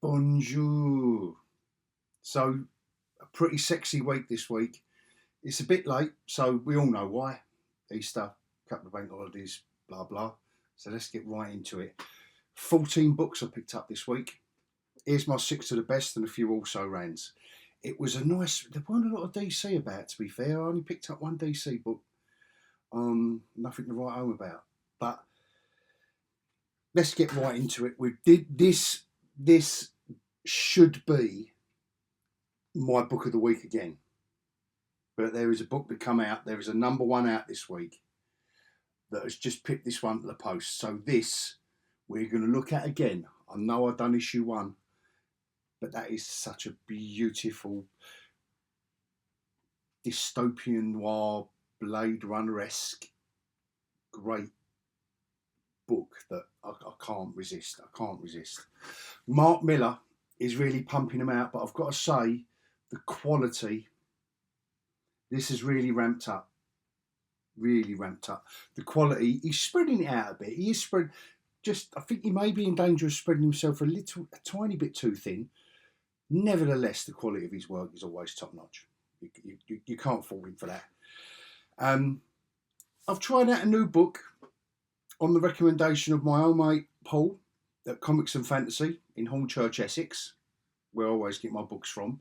Bonjour. So, a pretty sexy week this week. It's a bit late, so we all know why. Easter, couple of bank holidays, blah blah. So let's get right into it. 14 books I picked up this week. Here's my six to the best and a few also rans. It was a nice. There weren't a lot of DC about, to be fair. I only picked up one DC book. Nothing to write home about. But let's get right into it. We did this. This should be my book of the week again. But there is a book that come out. There is a number one out this week that has just picked this one to the post. So this we're going to look at again. I know I've done issue one, but that is such a beautiful dystopian noir, Blade Runner-esque, great book that I can't resist. I can't resist. Mark Millar is really pumping them out, but I've got to say the quality, this has really ramped up. Really ramped up. The quality, he's spreading it out a bit. He is spread. I think he may be in danger of spreading himself a tiny bit too thin. Nevertheless, the quality of his work is always top notch. You can't fault him for that. I've tried out a new book on the recommendation of my old mate Paul at Comics and Fantasy in Hornchurch, Essex, where I always get my books from.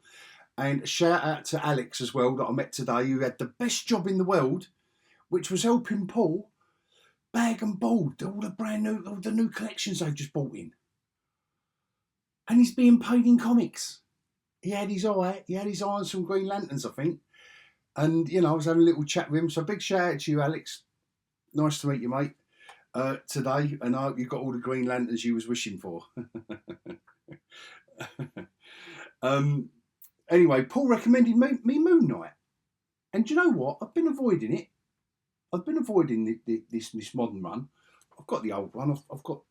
And a shout out to Alex as well, that I met today, who had the best job in the world, which was helping Paul bag and board all the new collections they've just bought in. And he's being paid in comics. He had his eye on some Green Lanterns, I think. And, I was having a little chat with him. So big shout out to you, Alex. Nice to meet you, mate, today. And I hope you got all the Green Lanterns you was wishing for. Anyway, Paul recommended me Moon Knight. And do you know what? I've been avoiding it. I've been avoiding this modern run. I've got the old one. I've got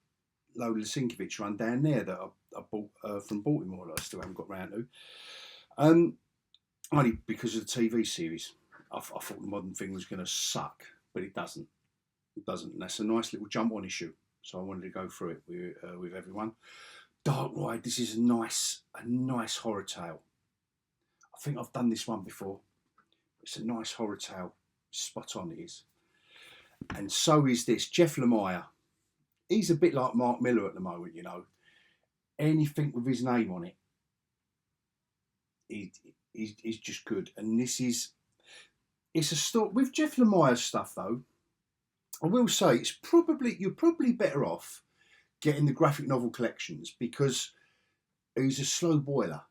Lola Sinkovich run down there that I bought from Baltimore that I still haven't got round to. Only because of the TV series. I thought the modern thing was going to suck, but it doesn't. It doesn't. And that's a nice little jump on issue. So I wanted to go through it with everyone. Dark Ride. This is a nice horror tale. I think I've done this one before. It's a nice horror tale. Spot on it is. And so is this. Jeff Lemire. He's a bit like Mark Millar at the moment, Anything with his name on it, he's just good. And it's a story. With Jeff Lemire's stuff, though, I will say you're probably better off getting the graphic novel collections, because he's a slow boiler.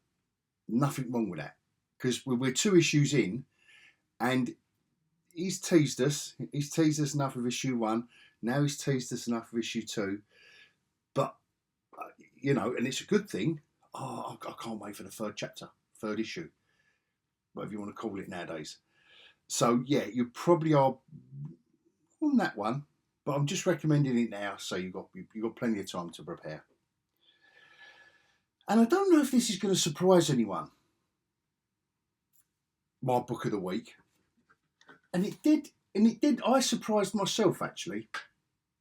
Nothing wrong with that. Because we're 2 issues in, and he's teased us. He's teased us enough with issue 1. Now he's teased us enough with issue 2. But, and it's a good thing. I can't wait for the 3rd issue. Whatever you want to call it nowadays. So, yeah, you probably are on that one. But I'm just recommending it now, so you've got plenty of time to prepare. And I don't know if this is going to surprise anyone. My book of the week. And it did. I surprised myself, actually,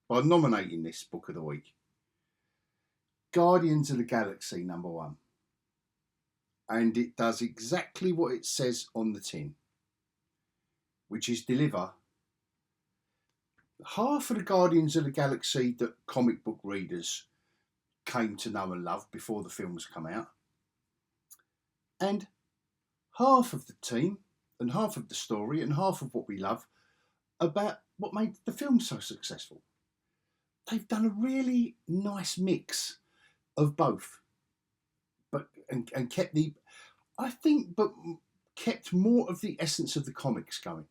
by nominating this book of the week. Guardians of the Galaxy, number 1. And it does exactly what it says on the tin, which is deliver half of the Guardians of the Galaxy that comic book readers came to know and love before the films come out, and half of the team and half of the story and half of what we love about what made the film so successful. They've done a really nice mix of both, and kept more of the essence of the comics going.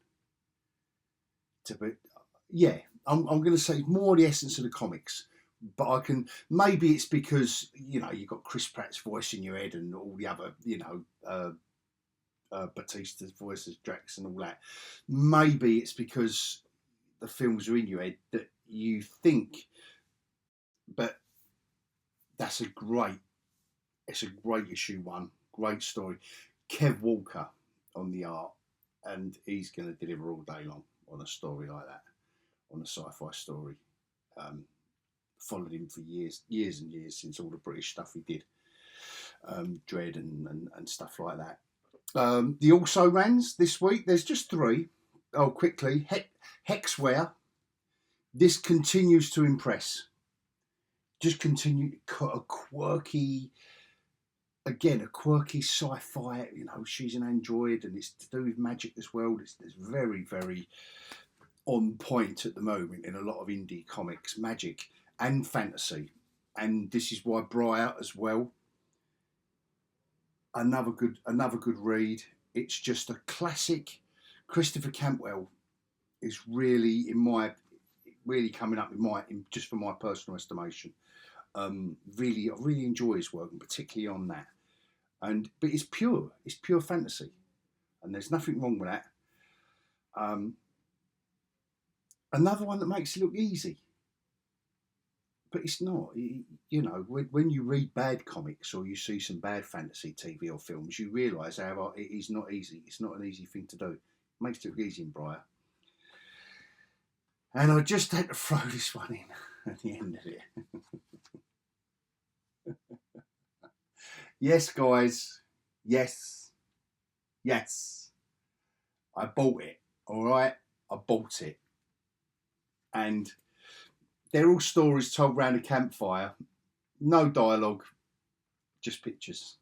I'm going to say more of the essence of the comics, but maybe it's because you've got Chris Pratt's voice in your head and all the other Batista's voice as Drax and all that. Maybe it's because the films are in your head that you think, but it's a great issue 1, great story. Kev Walker on the art, and he's going to deliver all day long on a story like that, on a sci-fi story. Followed him for years and years since all the British stuff he did. Dread and stuff like that. The also rans this week, there's just 3. Oh, quickly, Hexware. This continues to impress. Just continue, a quirky sci-fi. She's an android, and it's to do with magic as well. It's very, very on point at the moment in a lot of indie comics, magic and fantasy. And this is why Briar as well. Another good read. It's just a classic. Christopher Cantwell is really coming up just for my personal estimation. I really enjoy his work, and particularly on that. But it's pure fantasy, and there's nothing wrong with that. Another one that makes it look easy, but it's not. When you read bad comics or you see some bad fantasy TV or films, you realise how it is not easy. It's not an easy thing to do. It makes it look easy in Briar. And I just had to throw this one in at the end of it. Yes, guys. Yes. I bought it. All right? I bought it. And they're all stories told round a campfire. No dialogue. Just pictures.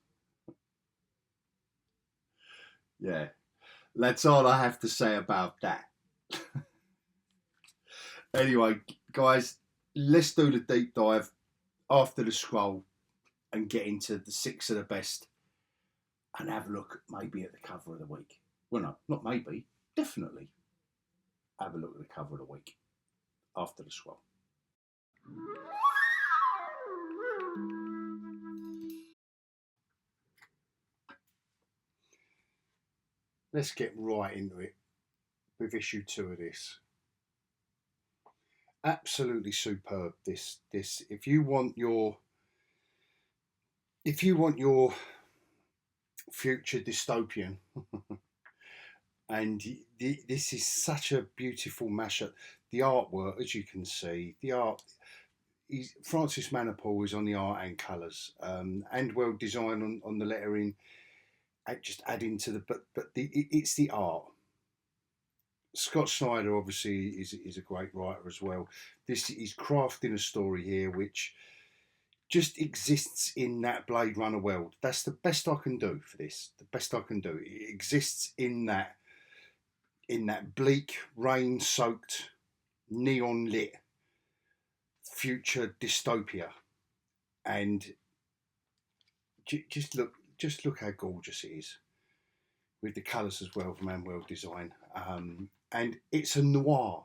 Yeah. That's all I have to say about that. Anyway, guys, let's do the deep dive after the scroll and get into the 6 of the best and have a look maybe at the cover of the week. Well, no, not maybe, definitely have a look at the cover of the week after the scroll. Let's get right into it with issue 2 of this. Absolutely superb. This if you want your future dystopian, and this is such a beautiful mashup. The artwork, as you can see, Francis Manapul is on the art and colours, and well designed on the lettering. Just adding to it's the art. Scott Snyder obviously is a great writer as well. This is crafting a story here which just exists in that Blade Runner world. That's the best I can do for this. The best I can do. It exists in that bleak, rain-soaked, neon-lit future dystopia, and just look how gorgeous it is, with the colours as well from Manuel Design. And it's a noir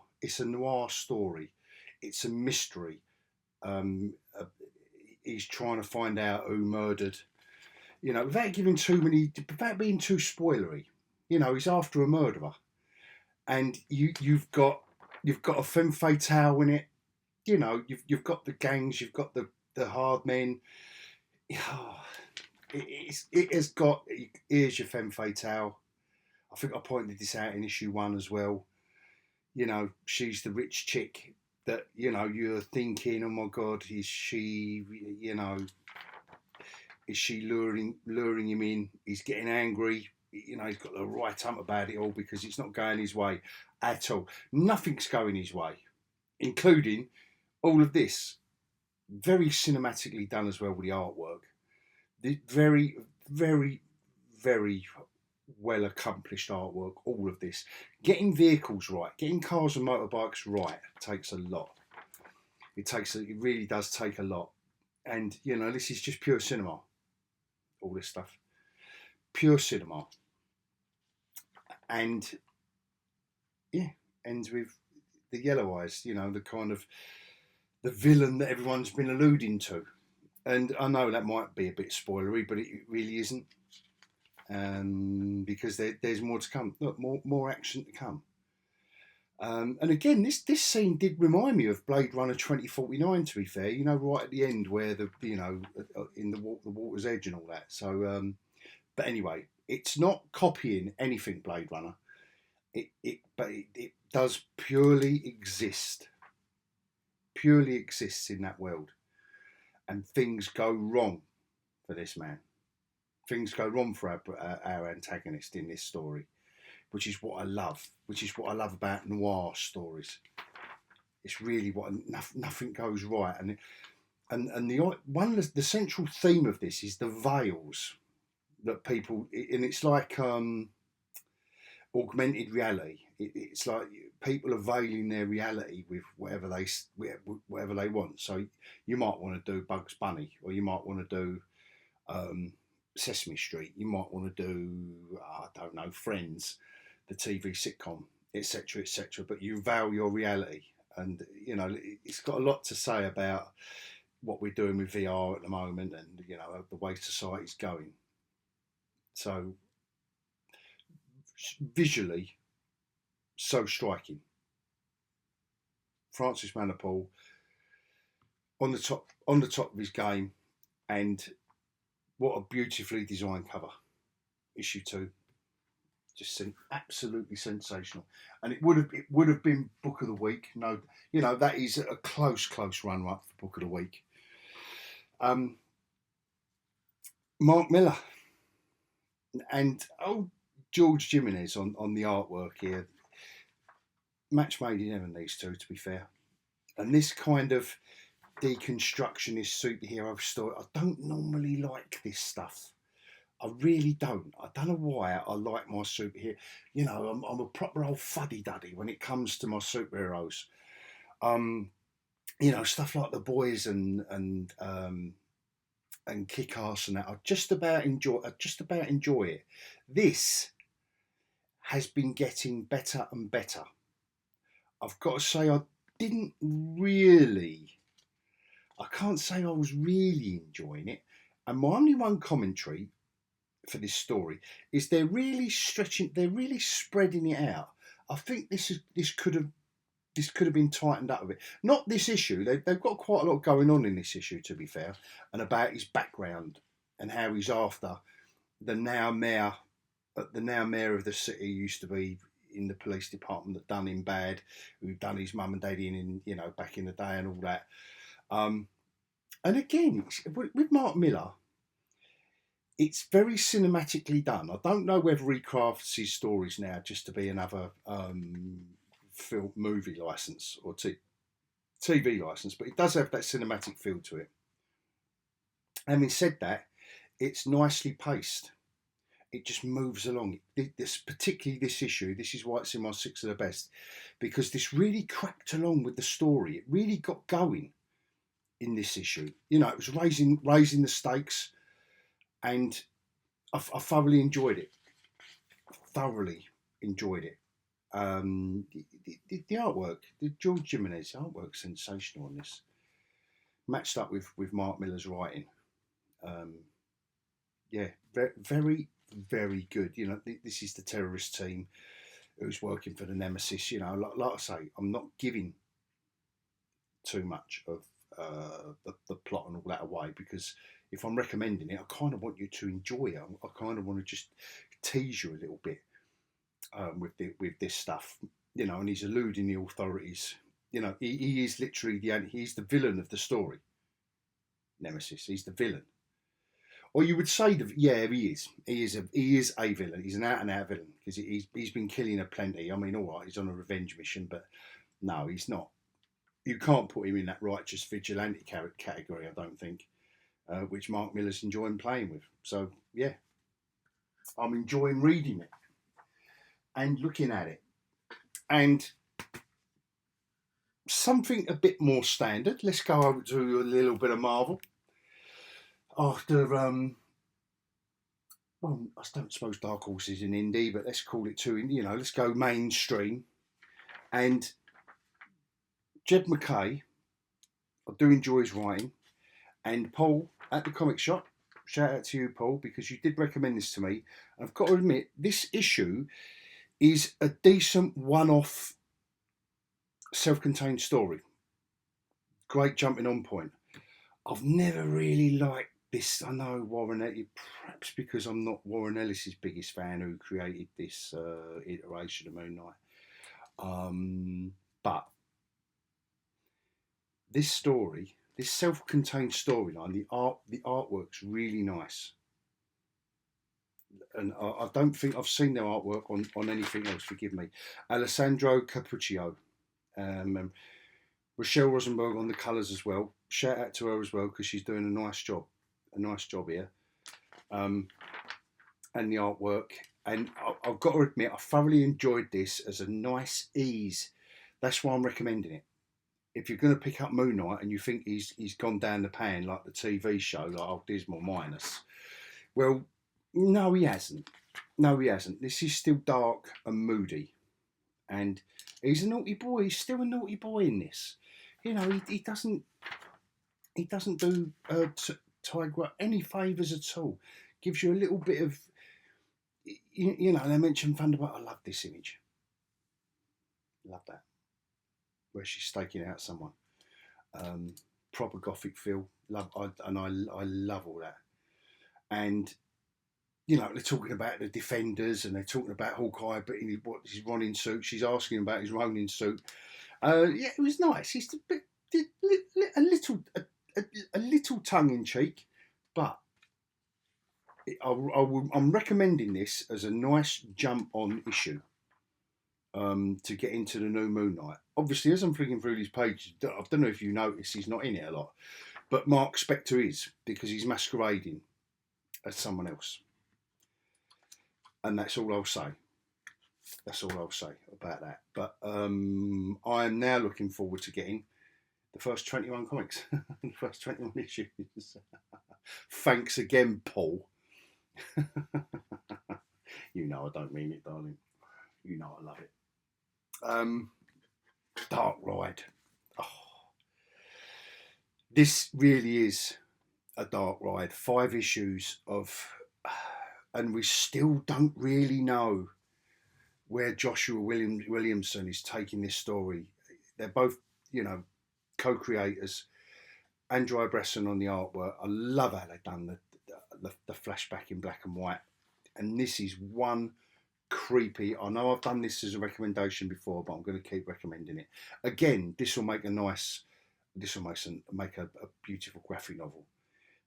story. It's a mystery. He's trying to find out who murdered, without being too spoilery. He's after a murderer, and you've got a femme fatale in it. You've got the gangs, you've got the hard men. It has got, here's your femme fatale. I think I pointed this out in issue 1 as well. She's the rich chick that, you're thinking, oh my God, is she luring him in? He's getting angry. He's got the right up about it all because it's not going his way at all. Nothing's going his way, including all of this. Very cinematically done as well with the artwork. The very, very, very well accomplished artwork, all of this. Getting vehicles right, getting cars and motorbikes right takes a lot. It really does take a lot. And, this is just pure cinema. All this stuff. Pure cinema. And, yeah, ends with the Yellow Eyes, the kind of the villain that everyone's been alluding to. And I know that might be a bit spoilery, but it really isn't. Because there's more to come. Look, more action to come. And again, this scene did remind me of Blade Runner 2049. To be fair, right at the end where in the water's edge and all that. So, but anyway, it's not copying anything Blade Runner. But it does purely exist. Purely exists in that world, and things go wrong. for this man. Things go wrong for our antagonist in this story, which is what I love. Which is what I love about noir stories. It's really what nothing goes right, and the central theme of this is the veils that people, and it's like augmented reality. It's like people are veiling their reality with whatever they want. So you might want to do Bugs Bunny, or you might want to do Sesame Street. You might want to do I don't know, Friends, the TV sitcom, etc., etc. But you veil your reality, and you know it's got a lot to say about what we're doing with VR at the moment, and you know the way society's going. So visually, so striking. Francis Manapul on the top of his game, and what a beautifully designed cover. Issue 2, just absolutely sensational, and it would have been Book of the Week. No, you know that is a close runner-up for Book of the Week. Mark Millar and George Jimenez on the artwork here. Match made in heaven, these two, to be fair. And this kind of deconstructionist superhero story, I don't normally like this stuff. I really don't. I don't know why I like my superhero. You know, I'm a proper old fuddy-duddy when it comes to my superheroes. You know, stuff like The Boys and Kick-Ass and that. I just about enjoy it. This has been getting better and better. I've got to say, I can't say I was really enjoying it. And my only one commentary for this story is they're really spreading it out. I think this could have been tightened up a bit. Not this issue. They've got quite a lot going on in this issue, to be fair, and about his background and how he's after the now mayor of the city, used to be in the police department, that done him bad, who done his mum and daddy in, you know, back in the day and all that. And again, with Mark Millar, it's very cinematically done. I don't know whether he crafts his stories now just to be another film, movie license or TV license, but it does have that cinematic feel to it. Having said that, it's nicely paced. It just moves along. Particularly this issue, this is why it's in my 6 of the best, because this really cracked along with the story. It really got going in this issue. You know, it was raising the stakes, and I thoroughly enjoyed it. The artwork, the George Jimenez artwork, sensational on this. Matched up with Mark Millar's writing. Yeah, very, very good. You know, this is the terrorist team who's working for the Nemesis. You know, like I say, I'm not giving too much of the plot and all that away, because if I'm recommending it, I kind of want you to enjoy it. I kind of want to just tease you a little bit with this stuff. You know, and he's eluding the authorities. You know, he is literally he's the villain of the story. Nemesis, he's the villain. Or you would say yeah, he is. He is a villain. He's an out and out villain, because he's been killing a plenty. I mean, all right, he's on a revenge mission, but no, he's not. You can't put him in that righteous vigilante category, I don't think, which Mark Millar's enjoying playing with. So yeah, I'm enjoying reading it and looking at it. And something a bit more standard. Let's go over to a little bit of Marvel. After, well, I don't suppose Dark Horse is in indie, but let's call it you know, let's go mainstream. And Jed MacKay, I do enjoy his writing. And Paul at the comic shop, shout out to you, Paul, because you did recommend this to me. And I've got to admit, this issue is a decent one-off self-contained story. Great jumping on point. I've never really liked this. I know Warren Ellis, perhaps because I'm not Warren Ellis's biggest fan, who created this iteration of Moon Knight. But this story, this self-contained storyline, the artwork's really nice. And I don't think I've seen their artwork on anything else, forgive me. Alessandro Capuccio, and Rochelle Rosenberg on the colours as well. Shout out to her as well, because she's doing a nice job here. And the artwork. And I've got to admit, I thoroughly enjoyed this as a nice ease. That's why I'm recommending it. If you're going to pick up Moon Knight and you think he's gone down the pan like the TV show, like Oh Dismal Minus, well, no, he hasn't. No, he hasn't. This is still dark and moody, and he's a naughty boy. He's still a naughty boy in this. You know, he doesn't do Tiger any favours at all. Gives you a little bit of, you know. They mentioned Thunderbolt. I love this image. Love that, where she's staking out someone. Proper gothic feel. I love all that. And you know, they're talking about the Defenders, and they're talking about Hawkeye, but in what his Ronin suit. She's asking about his Ronin suit. Yeah, it was nice. It's a little tongue in cheek, but I'm recommending this as a nice jump on issue to get into the new Moon Knight. Obviously, as I'm flicking through these pages, I don't know if you notice, he's not in it a lot, but Mark Spector is, because he's masquerading as someone else. And that's all I'll say. That's all I'll say about that. But I am now looking forward to getting the first 21 comics, the first 21 issues. Thanks again, Paul. You know I don't mean it, darling. You know I love it. Dark Ride. Oh. This really is a dark ride. 5 issues of... And we still don't really know where Joshua Williamson is taking this story. They're both, you know, co-creators. Andrew Bresson on the artwork. I love how they've done the flashback in black and white. And this is one creepy... I know I've done this as a recommendation before, but I'm going to keep recommending it. Again, this will make a nice... This will make a beautiful graphic novel.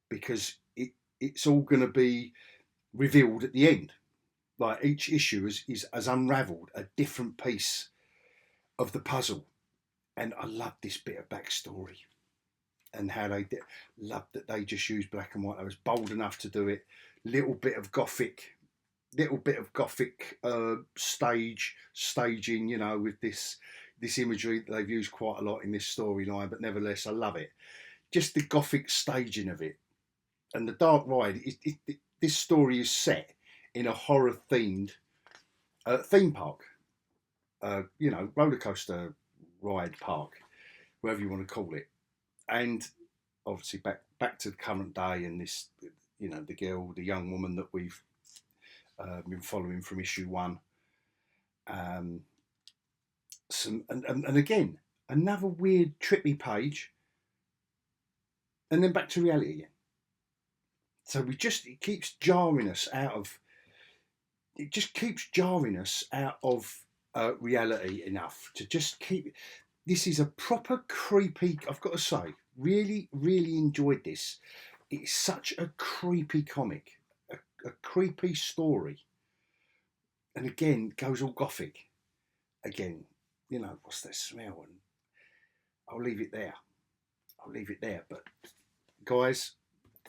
Because it's all going to be revealed at the end. Like each issue has unravelled a different piece of the puzzle. And I love this bit of backstory and how they love that they just used black and white. They was bold enough to do it. Little bit of gothic staging, you know, with this imagery that they've used quite a lot in this storyline, but nevertheless I love it. Just the gothic staging of it. And the Dark Ride, this story is set in a horror themed theme park, you know, roller coaster ride park, whatever you want to call it. And obviously back to the current day, and this, you know, the young woman that we've been following from issue 1. And again, another weird trippy page, and then back to reality again. So it keeps jarring us out of. It just keeps jarring us out of reality enough to just keep. This is a proper creepy. I've got to say, really, really enjoyed this. It's such a creepy comic, a creepy story, and again goes all gothic. Again, you know, what's that smell? And I'll leave it there. But guys,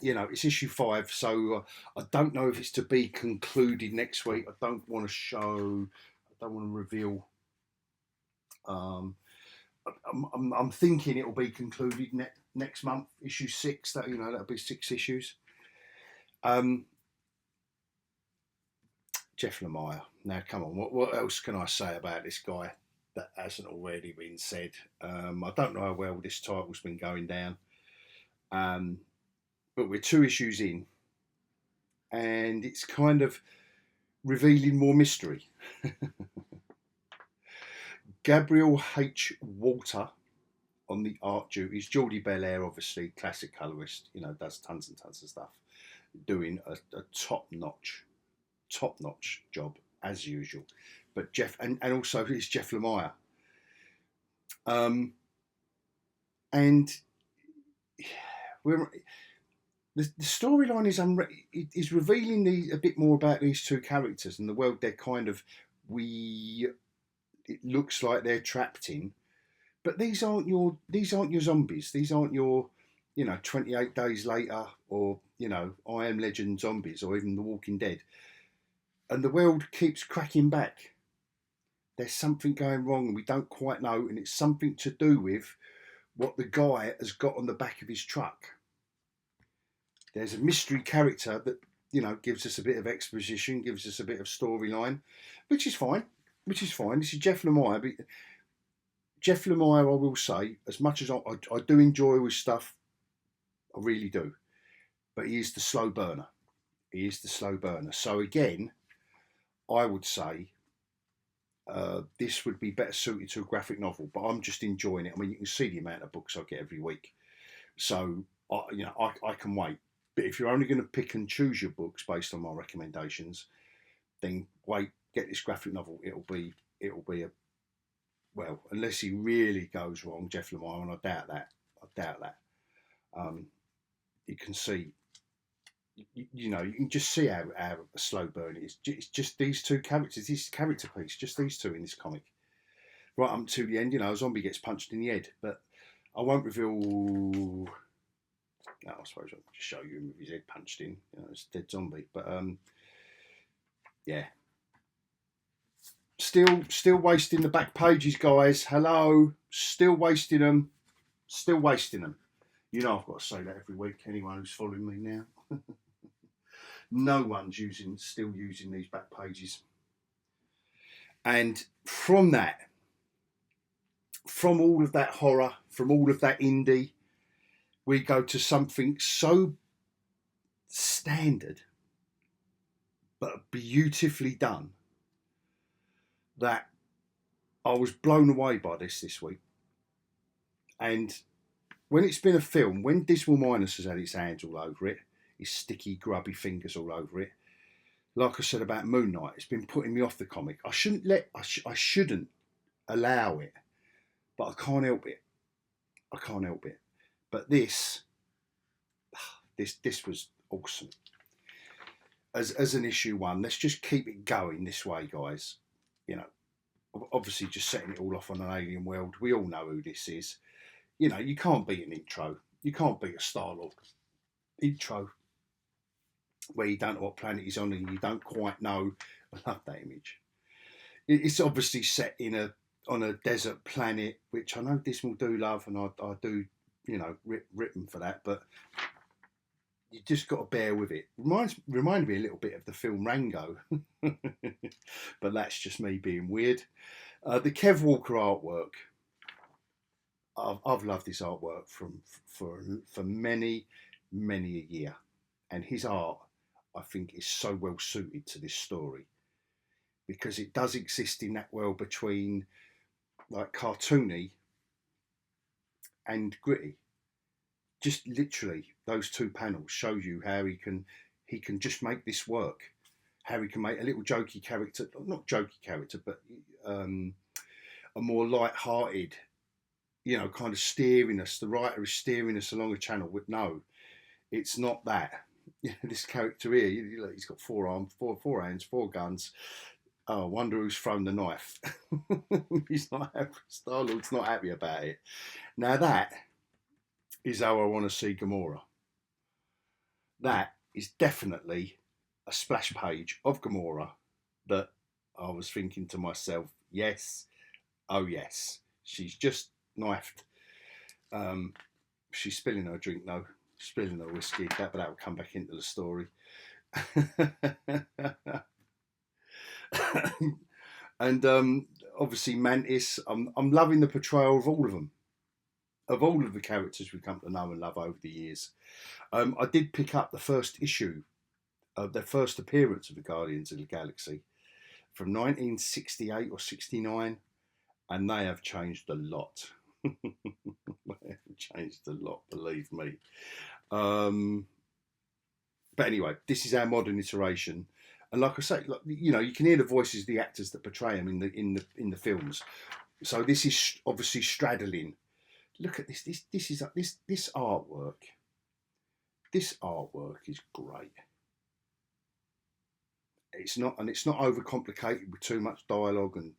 you know, it's issue 5, so I don't know if it's to be concluded next week. I don't want to reveal. I'm thinking it will be concluded next month, issue 6. That, you know, that'll be 6 issues. Jeff Lemire. Now, come on, what else can I say about this guy that hasn't already been said? I don't know how well this title's been going down. But we're 2 issues in, and it's kind of revealing more mystery. Gabriel H. Walter on the art duties. Geordie Belair, obviously, classic colorist, you know, does tons and tons of stuff, doing a top-notch job, as usual. But Jeff, and also it's Jeff Lemire. And we're the storyline is revealing a bit more about these two characters and the world they're kind of we. It looks like they're trapped in, but these aren't your zombies. These aren't your 28 days later or I Am Legend zombies or even The Walking Dead. And the world keeps cracking back. There's something going wrong and we don't quite know, and it's something to do with what the guy has got on the back of his truck. There's a mystery character that gives us a bit of exposition, gives us a bit of storyline, which is fine. This is Jeff Lemire, but Jeff Lemire, I will say, as much as I do enjoy his stuff, I really do. But he is the slow burner. So again, I would say this would be better suited to a graphic novel, but I'm just enjoying it. I mean, you can see the amount of books I get every week, so I can wait. But if you're only going to pick and choose your books based on my recommendations, then wait, get this graphic novel. It'll be a unless he really goes wrong, Jeff Lemire, and I doubt that. You can see. You can just see how slow burn it is. It's just these two characters, this character piece, just these two in this comic. Right up to the end, a zombie gets punched in the head, but I won't reveal. No, I suppose I'll just show you him with his head punched in. It's a dead zombie, but yeah. Still wasting the back pages, guys. Hello, still wasting them. I've got to say that every week. Anyone who's following me now. No one's still using these back pages. And from all of that horror, from all of that indie, we go to something so standard, but beautifully done, that I was blown away by this week. And when it's been a film, when Dismal Minus has had its hands all over it, his sticky, grubby fingers all over it, like I said about Moon Knight, it's been putting me off the comic. I shouldn't allow it, but I can't help it. But this was awesome. As an issue one, let's just keep it going this way, guys. Obviously just setting it all off on an alien world. We all know who this is. You can't beat an intro. You can't beat a Star-Lord intro where you don't know what planet he's on and you don't quite know. I love that image. It's obviously set on a desert planet, which I know Dismal do love, and I do, rip them for that, but you just got to bear with it. Reminded me a little bit of the film Rango, but that's just me being weird. The Kev Walker artwork, I've loved this artwork for many a year, and his art, I think, is so well suited to this story because it does exist in that world between like cartoony and gritty. Just literally, those two panels show you how he can just make this work. How he can make a little jokey character, not jokey character, but a more light-hearted, kind of steering us. The writer is steering us along a channel. With no, it's not that. This character here, he's got 4 arms, four hands, 4 guns. Oh, I wonder who's thrown the knife. He's not happy. Star-Lord's not happy about it. Now that is how I want to see Gamora. That is definitely a splash page of Gamora that I was thinking to myself, yes, oh yes, she's just knifed. She's spilling her drink though, spilling her whiskey, but that will come back into the story. And obviously Mantis, I'm loving the portrayal of all of them. Of all of the characters we've come to know and love over the years. I did pick up the first issue of their first appearance of the Guardians of the Galaxy from 1968 or 69, and they have changed a lot. They have changed a lot, believe me. But anyway, this is our modern iteration. And like I say, you can hear the voices of the actors that portray them in the films. So this is obviously straddling look at this. This artwork. This artwork is great. It's not overcomplicated with too much dialogue and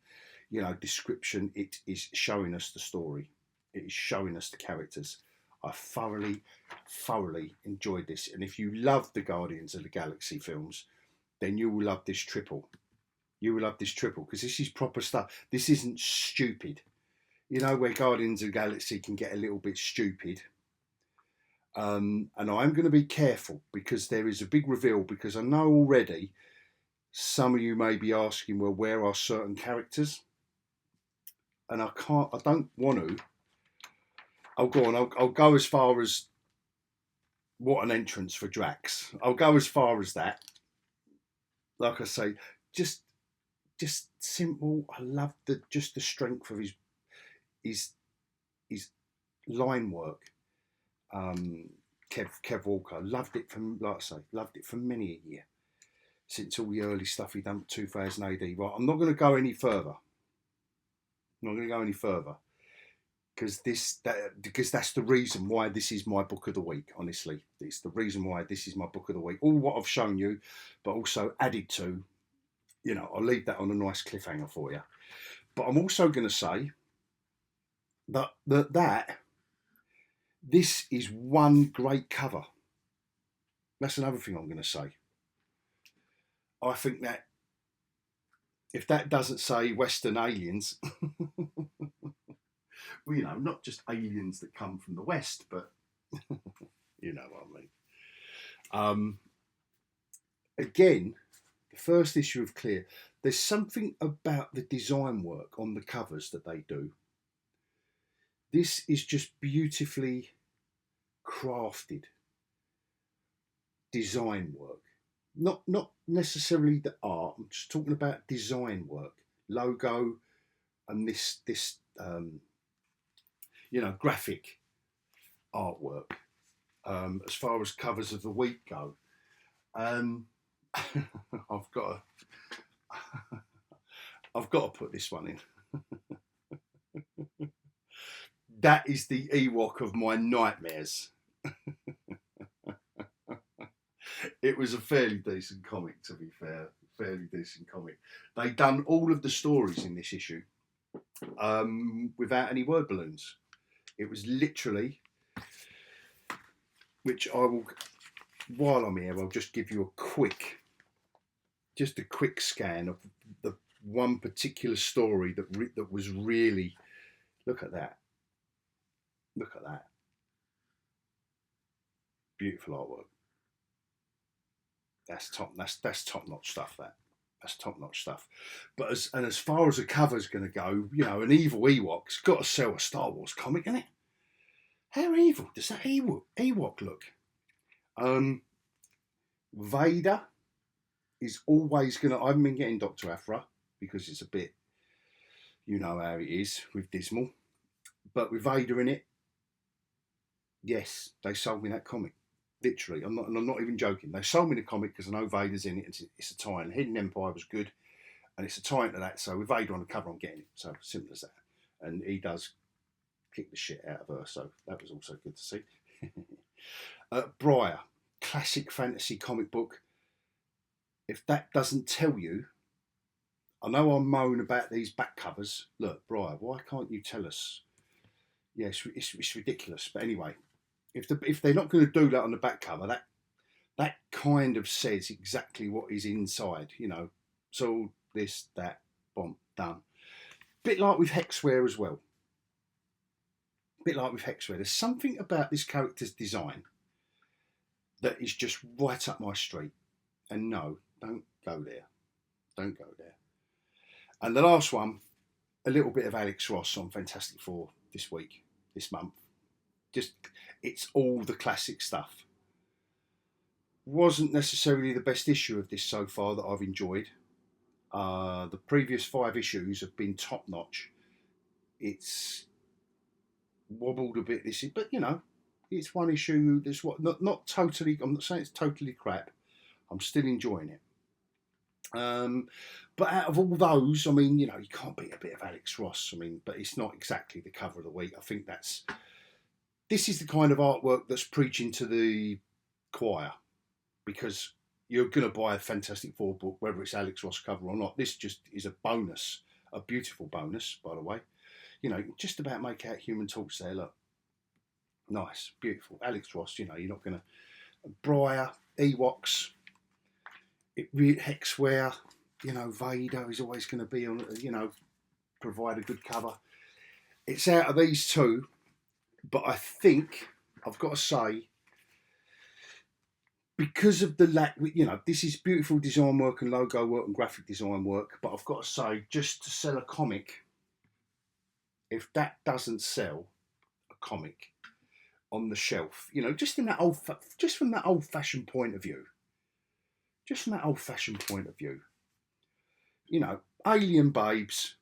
description. It is showing us the story. It is showing us the characters. I thoroughly enjoyed this. And if you love the Guardians of the Galaxy films, then you will love this triple. You will love this triple because this is proper stuff. This isn't stupid. You know where Guardians of the Galaxy can get a little bit stupid. And I'm going to be careful because there is a big reveal, because I know already some of you may be asking, well, where are certain characters? And I don't want to. I'll go as far as what an entrance for Drax. I'll go as far as that. Like I say, just simple. I love the strength of his line work. Kev Walker, loved it from many a year, since all the early stuff he done 2000 AD. Right, I'm not going to go any further. Because that's the reason why this is my book of the week. Honestly, it's the reason why this is my book of the week. All what I've shown you, but also added to. I'll leave that on a nice cliffhanger for you. But I'm also going to say that this is one great cover. That's another thing I'm going to say. I think that if that doesn't say Western aliens, well, not just aliens that come from the West, but you know what I mean. Again, the first issue of Clear, there's something about the design work on the covers that they do. This is just beautifully crafted design work. Not necessarily the art. I'm just talking about design work, logo, and this graphic artwork. As far as covers of the week go, I've got to put this one in. That is the Ewok of my nightmares. It was a fairly decent comic, to be fair. Fairly decent comic. They done all of the stories in this issue without any word balloons. It was literally, which I will, while I'm here, I'll just give you a quick scan of the one particular story that was really, look at that. Look at that. Beautiful artwork. That's top-notch stuff, That's top-notch stuff. But as far as the cover's going to go, an evil Ewok's got to sell a Star Wars comic, isn't it? How evil does that Ewok look? Vader is always going to... I haven't been getting Dr. Aphra because it's a bit... You know how it is with Dismal. But with Vader in it, yes, they sold me that comic. Literally, I'm not even joking. They sold me the comic because I know Vader's in it. And it's a tie-in. Hidden Empire was good, and it's a tie-in to that. So with Vader on the cover, I'm getting it. So simple as that. And he does kick the shit out of her. So that was also good to see. Briar, classic fantasy comic book. If that doesn't tell you, I know I moan about these back covers. Look, Briar, why can't you tell us? Yeah, it's ridiculous. But anyway. If they're not going to do that on the back cover, that kind of says exactly what is inside, So this, that, bomb, done. Bit like with Hexware as well. There's something about this character's design that is just right up my street. And no, don't go there. Don't go there. And the last one, a little bit of Alex Ross on Fantastic Four this month. It's all the classic stuff. Wasn't necessarily the best issue of this so far that I've enjoyed. The previous 5 issues have been top notch. It's wobbled a bit this year, but it's one issue that's not totally. I'm not saying it's totally crap. I'm still enjoying it. But out of all those, you can't beat a bit of Alex Ross. But it's not exactly the cover of the week. I think that's this is the kind of artwork that's preaching to the choir, because you're going to buy a Fantastic Four book, whether it's Alex Ross cover or not. This just is a bonus, a beautiful bonus, by the way. You know, just about make out Human Torch there. Look, nice, beautiful. Alex Ross. You know, you're not going to Briar, Ewoks, Hexware. You know, Vader is always going to be on. You know, provide a good cover. It's out of these two, but I think I've got to say, because of the lack, you know, this is beautiful design work and logo work and graphic design work, but I've got to say, just to sell a comic, if that doesn't sell a comic on the shelf, you know, just from that old-fashioned point of view, you know, Alien Babes,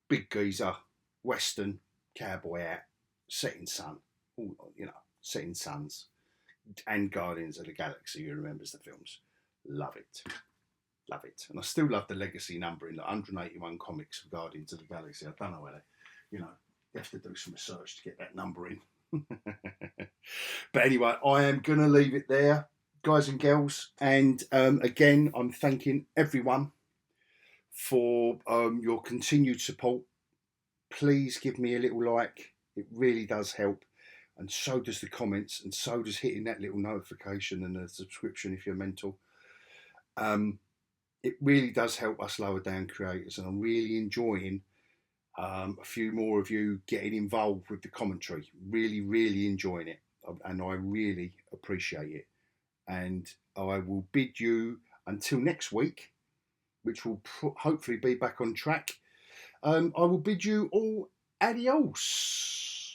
Big Geezer, Western, Cowboy Hat, Setting Sun, all, you know, Setting Suns, and Guardians of the Galaxy, who remembers the films. Love it. Love it. And I still love the legacy numbering, like 181 comics of Guardians of the Galaxy. I don't know whether, you know, you have to do some research to get that number in. But anyway, I am going to leave it there, guys and girls. And again, I'm thanking everyone for your continued support. Please give me a little like. It really does help. And so does the comments, and so does hitting that little notification and a subscription if you're mental. It really does help us lower down creators, and I'm really enjoying a few more of you getting involved with the commentary. Really, really enjoying it, and I really appreciate it. And I will bid you until next week, which will hopefully be back on track. I will bid you all adios.